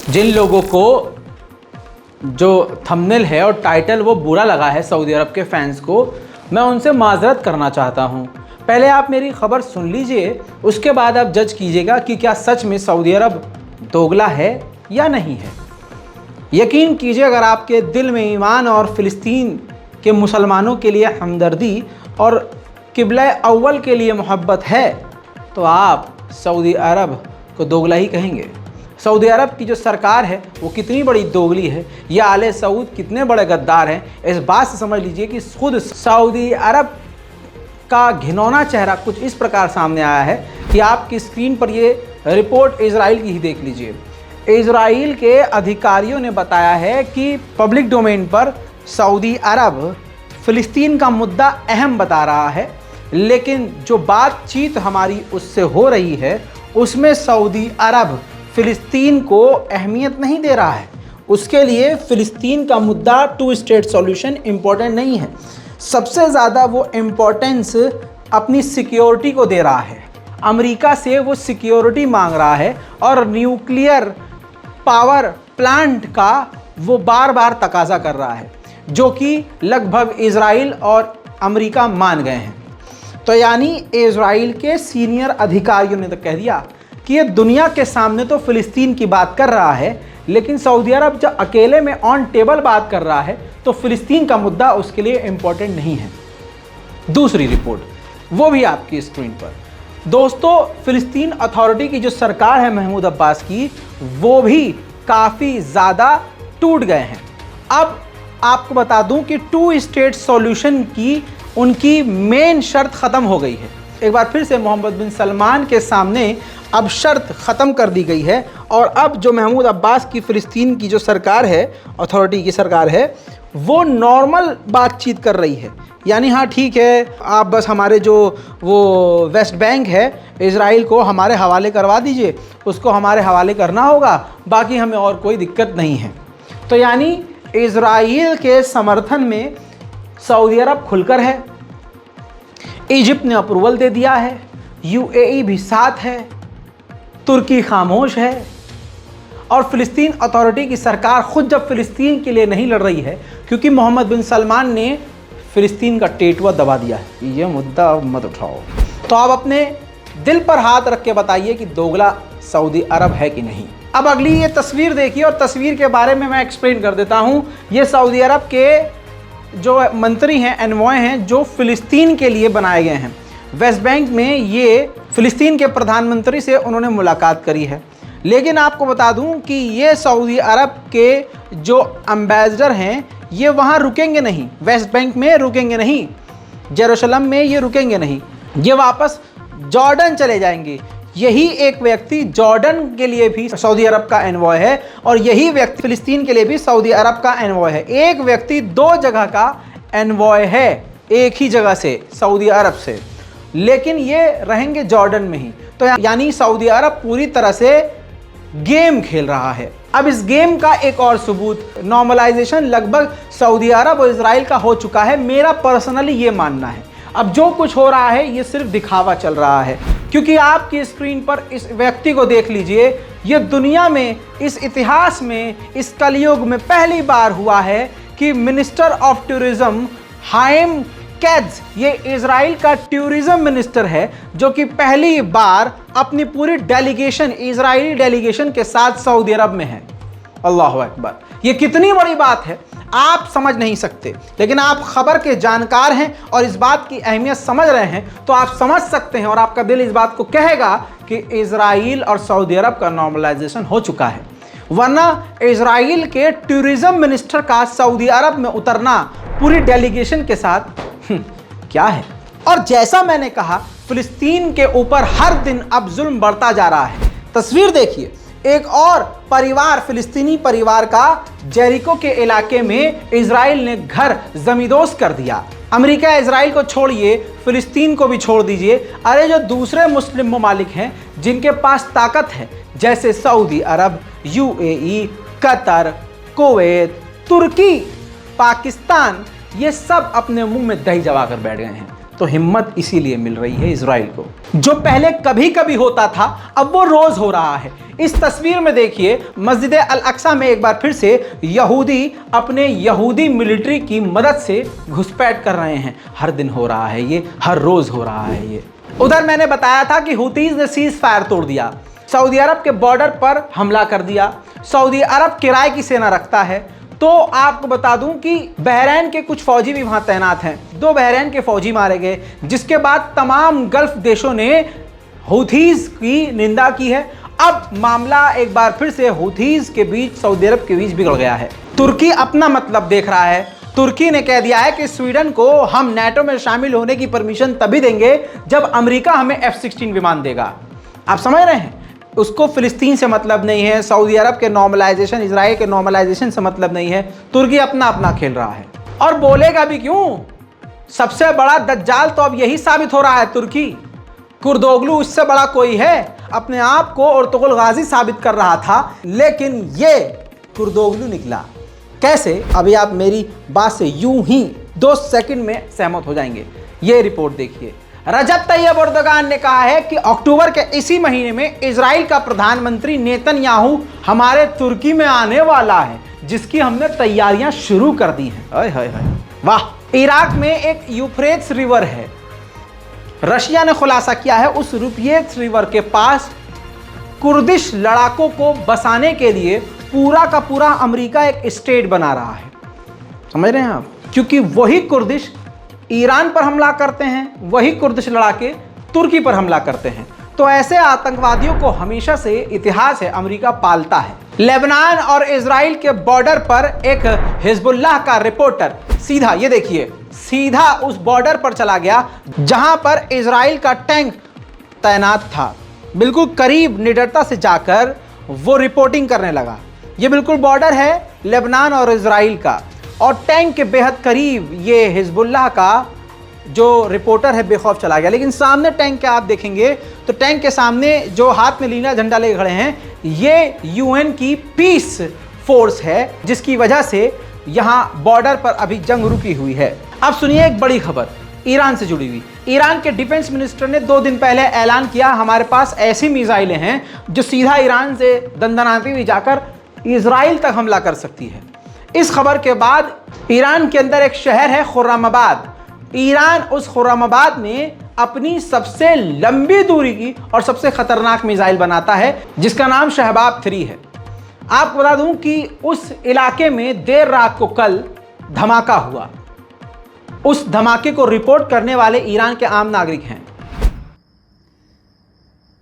जिन लोगों को जो थंबनेल है और टाइटल वो बुरा लगा है सऊदी अरब के फैंस को, मैं उनसे माजरत करना चाहता हूं। पहले आप मेरी खबर सुन लीजिए, उसके बाद आप जज कीजिएगा कि क्या सच में सऊदी अरब दोगला है या नहीं है। यकीन कीजिए, अगर आपके दिल में ईमान और फ़िलिस्तीन के मुसलमानों के लिए हमदर्दी और किबला अव्वल के लिए मोहब्बत है तो आप सऊदी अरब को दोगला ही कहेंगे। सऊदी अरब की जो सरकार है वो कितनी बड़ी दोगली है, या आले सऊद कितने बड़े गद्दार हैं, इस बात से समझ लीजिए कि खुद सऊदी अरब का घिनौना चेहरा कुछ इस प्रकार सामने आया है कि आपकी स्क्रीन पर ये रिपोर्ट इजराइल की ही देख लीजिए। इजराइल के अधिकारियों ने बताया है कि पब्लिक डोमेन पर सऊदी अरब फ़िलिस्तीन का मुद्दा अहम बता रहा है, लेकिन जो बातचीत हमारी उससे हो रही है उसमें सऊदी अरब फ़िलिस्तीन को अहमियत नहीं दे रहा है। उसके लिए फ़िलिस्तीन का मुद्दा 2 स्टेट सॉल्यूशन इम्पोर्टेंट नहीं है। सबसे ज़्यादा वो इम्पोर्टेंस अपनी सिक्योरिटी को दे रहा है। अमेरिका से वो सिक्योरिटी मांग रहा है और न्यूक्लियर पावर प्लांट का वो बार बार तकाजा कर रहा है, जो कि लगभग इजराइल और अमेरिका मान गए हैं। तो यानी इजराइल के सीनियर अधिकारियों ने तो कह दिया कि ये दुनिया के सामने तो फ़िलिस्तीन की बात कर रहा है, लेकिन सऊदी अरब जब अकेले में ऑन टेबल बात कर रहा है तो फ़िलिस्तीन का मुद्दा उसके लिए इम्पोर्टेंट नहीं है। दूसरी रिपोर्ट वो भी आपकी स्क्रीन पर। दोस्तों, फ़िलिस्तीन अथॉरिटी की जो सरकार है महमूद अब्बास की, वो भी काफ़ी ज़्यादा टूट गए हैं। अब आपको बता दूं कि 2 स्टेट सॉल्यूशन की उनकी मेन शर्त ख़त्म हो गई है। एक बार फिर से मोहम्मद बिन सलमान के सामने अब शर्त ख़त्म कर दी गई है और अब जो महमूद अब्बास की फ़िलिस्तीन की जो सरकार है, अथॉरिटी की सरकार है, वो नॉर्मल बातचीत कर रही है। यानी हाँ ठीक है, आप बस हमारे जो वो वेस्ट बैंक है इजराइल को हमारे हवाले करवा दीजिए, उसको हमारे हवाले करना होगा, बाकी हमें और कोई दिक्कत नहीं है। तो यानी इजराइल के समर्थन में सऊदी अरब खुलकर है, इजिप्ट ने अप्रूवल दे दिया है, यूएई भी साथ है, तुर्की खामोश है, और फ़िलिस्तीन अथॉरिटी की सरकार खुद जब फ़िलिस्तीन के लिए नहीं लड़ रही है, क्योंकि मोहम्मद बिन सलमान ने फ़िलिस्तीन का टेटुआ दबा दिया है, ये मुद्दा मत उठाओ। तो आप अपने दिल पर हाथ रख के बताइए कि दोगला सऊदी अरब है कि नहीं। अब अगली ये तस्वीर देखिए, और तस्वीर के बारे में मैं एक्सप्लेन कर देता हूँ। ये सऊदी अरब के जो मंत्री हैं, एनवॉय हैं, जो फ़िलिस्तीन के लिए बनाए गए हैं। वेस्ट बैंक में ये फ़िलिस्तीन के प्रधानमंत्री से उन्होंने मुलाकात करी है। लेकिन आपको बता दूं कि ये सऊदी अरब के जो एम्बेसडर हैं ये वहाँ रुकेंगे नहीं, वेस्ट बैंक में रुकेंगे नहीं, जेरूशलम में ये रुकेंगे नहीं, ये वापस जॉर्डन चले जाएंगे। यही एक व्यक्ति जॉर्डन के लिए भी सऊदी अरब का एनवॉय है और यही व्यक्ति फ़िलिस्तीन के लिए भी सऊदी अरब का एनवॉय है। एक व्यक्ति 2 जगह का एनवॉय है, एक ही जगह से, सऊदी अरब से, लेकिन ये रहेंगे जॉर्डन में ही। तो यानी सऊदी अरब पूरी तरह से गेम खेल रहा है। अब इस गेम का एक और सबूत, नॉर्मलाइजेशन लगभग सऊदी अरब और इजराइल का हो चुका है, मेरा पर्सनली ये मानना है। अब जो कुछ हो रहा है ये सिर्फ दिखावा चल रहा है, क्योंकि आपकी स्क्रीन पर इस व्यक्ति को देख लीजिए। ये दुनिया में, इस इतिहास में, इस कलयुग में पहली बार हुआ है कि मिनिस्टर ऑफ टूरिज्म हाइम कैज, ये इजराइल का टूरिज्म मिनिस्टर है, जो कि पहली बार अपनी पूरी डेलीगेशन, इजरायली डेलीगेशन के साथ सऊदी अरब में है। अल्लाहु अकबर, ये कितनी बड़ी बात है आप समझ नहीं सकते, लेकिन आप खबर के जानकार हैं और इस बात की अहमियत समझ रहे हैं तो आप समझ सकते हैं, और आपका दिल इस बात को कहेगा कि इजराइल और सऊदी अरब का नॉर्मलाइजेशन हो चुका है। वरना इजराइल के टूरिज्म मिनिस्टर का सऊदी अरब में उतरना पूरी डेलीगेशन के साथ क्या है। और जैसा मैंने कहा, फिलिस्तीन के ऊपर हर दिन अब जुल्म बढ़ता जा रहा है। तस्वीर देखिए, एक और परिवार, फिलिस्तीनी परिवार का जेरिको के इलाके में इजराइल ने घर जमींदोज कर दिया। अमेरिका इजराइल को छोड़िए, फिलिस्तीन को भी छोड़ दीजिए, अरे जो दूसरे मुस्लिम ममालिक हैं जिनके पास ताकत है, जैसे सऊदी अरब, यूएई, कतर, कुवैत, तुर्की, पाकिस्तान, ये सब अपने मुंह में दही जमा कर बैठ गए हैं। तो हिम्मत इसीलिए मिल रही है इजराइल को। जो पहले कभी कभी होता था अब वो रोज हो रहा है। इस तस्वीर में देखिए, मस्जिद अल अक्सा में एक बार फिर से यहूदी अपने यहूदी मिलिट्री की मदद से घुसपैठ कर रहे हैं। हर दिन हो रहा है ये, हर रोज हो रहा है ये। उधर मैंने बताया था कि हुतीज ने सीज फायर तोड़ दिया, सऊदी अरब के बॉर्डर पर हमला कर दिया। सऊदी अरब किराए की सेना रखता है। तो आपको बता दूं कि बहरीन के कुछ फौजी भी वहां तैनात हैं। 2 बहरीन के फौजी मारे गए, जिसके बाद तमाम गल्फ देशों ने हुथीज की निंदा की है। अब मामला एक बार फिर से हुथीज के बीच, सऊदी अरब के बीच बिगड़ गया है। तुर्की अपना मतलब देख रहा है। तुर्की ने कह दिया है कि स्वीडन को हम नाटो में शामिल होने की परमिशन तभी देंगे जब अमेरिका हमें F-16 विमान देगा। आप समझ रहे हैं? उसको फिलिस्तीन से मतलब नहीं है, सऊदी अरब के नॉर्मलाइजेशन, इजराइल के नॉर्मलाइजेशन से मतलब नहीं है। तुर्की अपना अपना खेल रहा है और बोलेगा भी क्यों? सबसे बड़ा दज्जाल तो अब यही साबित हो रहा है, तुर्की। कुर्दोगलू इससे बड़ा कोई है? अपने आप को अर्तुगरुल गाजी साबित कर रहा था, लेकिन ये कुर्दोगलू निकला। कैसे? अभी आप मेरी बात से यूं ही 2 सेकंड में सहमत हो जाएंगे। ये रिपोर्ट देखिए। रजब तैयब एर्दोगान ने कहा है कि अक्टूबर के इसी महीने में इजराइल का प्रधानमंत्री नेतन्याहू हमारे तुर्की में आने वाला है, जिसकी हमने तैयारियां शुरू कर दी हैं। हाय हाय हाय, वाह। इराक में एक यूफ्रेट्स रिवर है। रशिया ने खुलासा किया है उस यूफ्रेट्स रिवर के पास कुर्दिश लड़ाकों को बसाने के लिए पूरा का पूरा अमेरिका एक स्टेट बना रहा है। समझ रहे हैं आप? क्योंकि वही कुर्दिश ईरान पर हमला करते हैं, वही कुर्दिश लड़ाके तुर्की पर हमला करते हैं। तो ऐसे आतंकवादियों को हमेशा से इतिहास है अमेरिका पालता है। लेबनान और इजराइल के बॉर्डर पर एक हिजबुल्लाह का रिपोर्टर सीधा, ये देखिए, सीधा उस बॉर्डर पर चला गया जहां पर इजराइल का टैंक तैनात था। बिल्कुल करीब निडरता से जाकर वो रिपोर्टिंग करने लगा। ये बिल्कुल बॉर्डर है लेबनान और इजराइल का, और टैंक के बेहद करीब ये हिजबुल्लाह का जो रिपोर्टर है बेखौफ चला गया। लेकिन सामने टैंक के आप देखेंगे तो टैंक के सामने जो हाथ में नीला झंडा लेके खड़े हैं, ये यूएन की पीस फोर्स है, जिसकी वजह से यहाँ बॉर्डर पर अभी जंग रुकी हुई है। अब सुनिए एक बड़ी खबर ईरान से जुड़ी हुई। ईरान के डिफेंस मिनिस्टर ने 2 दिन पहले ऐलान किया, हमारे पास ऐसी मिसाइलें हैं जो सीधा ईरान से दंदनाती हुई जाकर इजराइल तक हमला कर सकती है। इस खबर के बाद ईरान के अंदर एक शहर है खुर्रमाबाद। ईरान उस खुर्रमाबाद में अपनी सबसे लंबी दूरी की और सबसे खतरनाक मिसाइल बनाता है, जिसका नाम शहबाब 3 है। आपको बता दूं कि उस इलाके में देर रात को कल धमाका हुआ। उस धमाके को रिपोर्ट करने वाले ईरान के आम नागरिक हैं।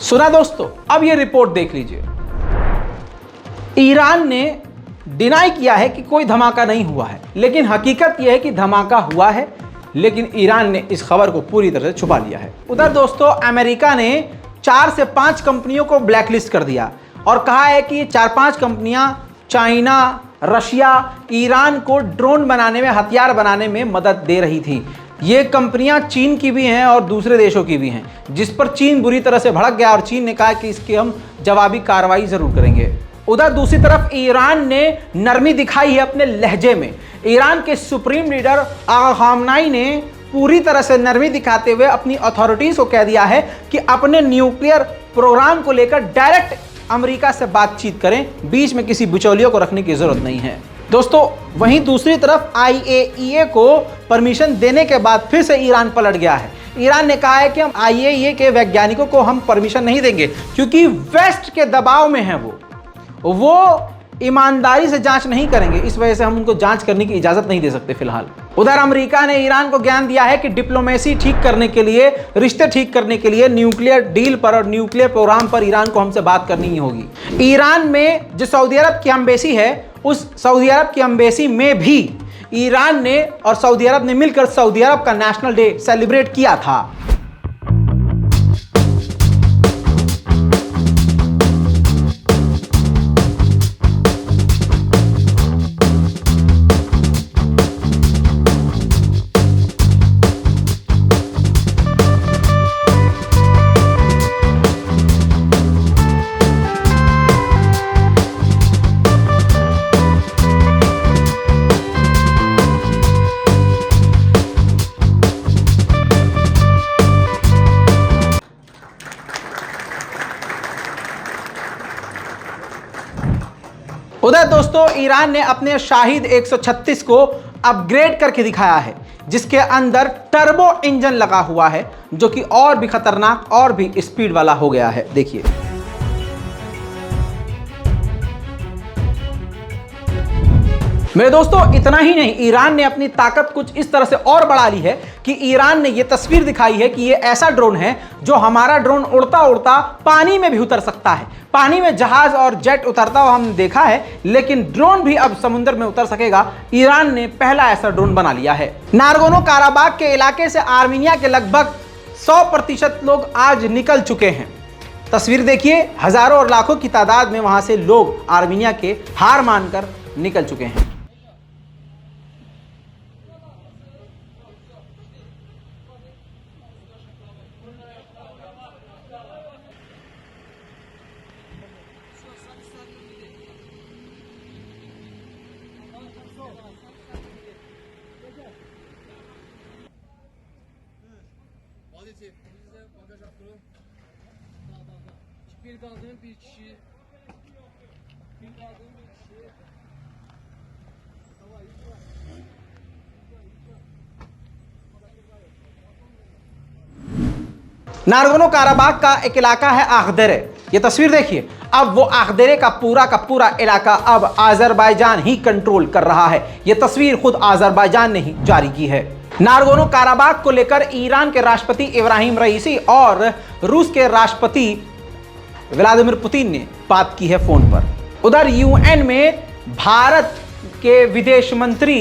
सुना दोस्तों, अब ये रिपोर्ट देख लीजिए। ईरान ने डिनाई किया है कि कोई धमाका नहीं हुआ है, लेकिन हकीकत यह है कि धमाका हुआ है, लेकिन ईरान ने इस खबर को पूरी तरह से छुपा लिया है। उधर दोस्तों अमेरिका ने 4 से 5 कंपनियों को ब्लैकलिस्ट कर दिया और कहा है कि ये 4-5 कंपनियां चाइना, रशिया, ईरान को ड्रोन बनाने में, हथियार बनाने में मदद दे रही थी। ये कंपनियां चीन की भी हैं और दूसरे देशों की भी हैं, जिस पर चीन बुरी तरह से भड़क गया और चीन ने कहा कि इसकी हम जवाबी कार्रवाई ज़रूर करेंगे। उधर दूसरी तरफ ईरान ने नरमी दिखाई है अपने लहजे में। ईरान के सुप्रीम लीडर आगा खामनाई ने पूरी तरह से नरमी दिखाते हुए अपनी अथॉरिटीज़ को कह दिया है कि अपने न्यूक्लियर प्रोग्राम को लेकर डायरेक्ट अमेरिका से बातचीत करें, बीच में किसी बिचौलियों को रखने की ज़रूरत नहीं है। दोस्तों वहीं दूसरी तरफ IAEA को परमिशन देने के बाद फिर से ईरान पलट गया है। ईरान ने कहा है कि हम IAEA के वैज्ञानिकों को हम परमिशन नहीं देंगे, क्योंकि वेस्ट के दबाव में है वो ईमानदारी से जांच नहीं करेंगे, इस वजह से हम उनको जांच करने की इजाज़त नहीं दे सकते फिलहाल। उधर अमेरिका ने ईरान को ज्ञान दिया है कि डिप्लोमेसी ठीक करने के लिए, रिश्ते ठीक करने के लिए न्यूक्लियर डील पर और न्यूक्लियर प्रोग्राम पर ईरान को हमसे बात करनी ही होगी। ईरान में जो सऊदी अरब की एम्बेसी है, उस सऊदी अरब की एम्बेसी में भी ईरान ने और सऊदी अरब ने मिलकर सऊदी अरब का नेशनल डे सेलिब्रेट किया था। उधर दोस्तों ईरान ने अपने शाहिद 136 को अपग्रेड करके दिखाया है, जिसके अंदर टर्बो इंजन लगा हुआ है, जो कि और भी खतरनाक और भी स्पीड वाला हो गया है। देखिए मेरे दोस्तों, इतना ही नहीं, ईरान ने अपनी ताकत कुछ इस तरह से और बढ़ा ली है कि ईरान ने यह तस्वीर दिखाई है कि यह ऐसा ड्रोन है जो हमारा ड्रोन उड़ता उड़ता पानी में भी उतर सकता है। पानी में जहाज और जेट उतरता हुआ हमने देखा है, लेकिन ड्रोन भी अब समुद्र में उतर सकेगा। ईरान ने पहला ऐसा ड्रोन बना लिया है। नारगोनो काराबाग के इलाके से आर्मीनिया के लगभग 100% लोग आज निकल चुके हैं। तस्वीर देखिए, हजारों और लाखों की तादाद में वहां से लोग आर्मीनिया के हार मानकर निकल चुके हैं। Bir qadın, bir kişi. Bir qadın, bir kişi. नारगोनो काराबाग का एक इलाका है आखदरे। ये तस्वीर देखिए, अब वो आखदरे का पूरा इलाका अब आज़रबाईजान ही कंट्रोल कर रहा है। ये तस्वीर खुद आज़रबाईजान ने ही जारी की है। नारगोनो काराबाग को लेकर ईरान के राष्ट्रपति इब्राहिम रईसी और रूस के राष्ट्रपति व्लादिमीर पुतिन ने बात की है फोन पर। उधर यूएन में भारत के विदेश मंत्री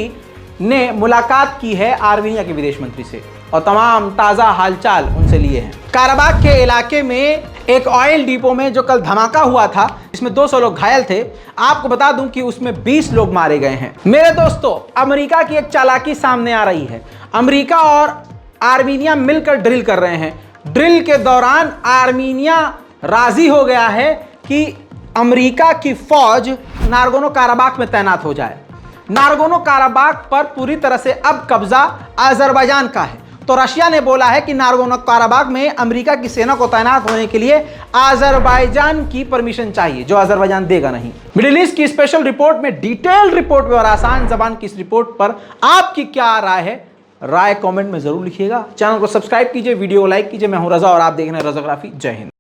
ने मुलाकात की है आर्मीनिया के विदेश मंत्री से और तमाम ताज़ा हालचाल उनसे लिए हैं। काराबाग के इलाके में एक ऑयल डिपो में जो कल धमाका हुआ था, इसमें 200 लोग घायल थे। आपको बता दूं कि उसमें 20 लोग मारे गए हैं। मेरे दोस्तों, अमेरिका की एक चालाकी सामने आ रही है। अमेरिका और आर्मीनिया मिलकर ड्रिल कर रहे हैं। ड्रिल के दौरान आर्मीनिया राजी हो गया है कि अमेरिका की फौज नारगोनो काराबाग में तैनात हो जाए। नारगोनो काराबाग पर पूरी तरह से अब कब्जा अजरबैजान का है। तो रशिया ने बोला है कि नारगोनो काराबाग में अमेरिका की सेना को तैनात होने के लिए अजरबैजान की परमिशन चाहिए, जो अजरबैजान देगा नहीं। मिडिल ईस्ट की स्पेशल रिपोर्ट में डिटेल रिपोर्ट में और आसान जबान की इस रिपोर्ट पर आपकी क्या राय है? राय कमेंट में जरूर लिखिएगा। चैनल को सब्सक्राइब कीजिए, वीडियो को लाइक कीजिए। मैं हूं रजा और आप देख रहे हैं रज़ाग्राफी। जय हिंद।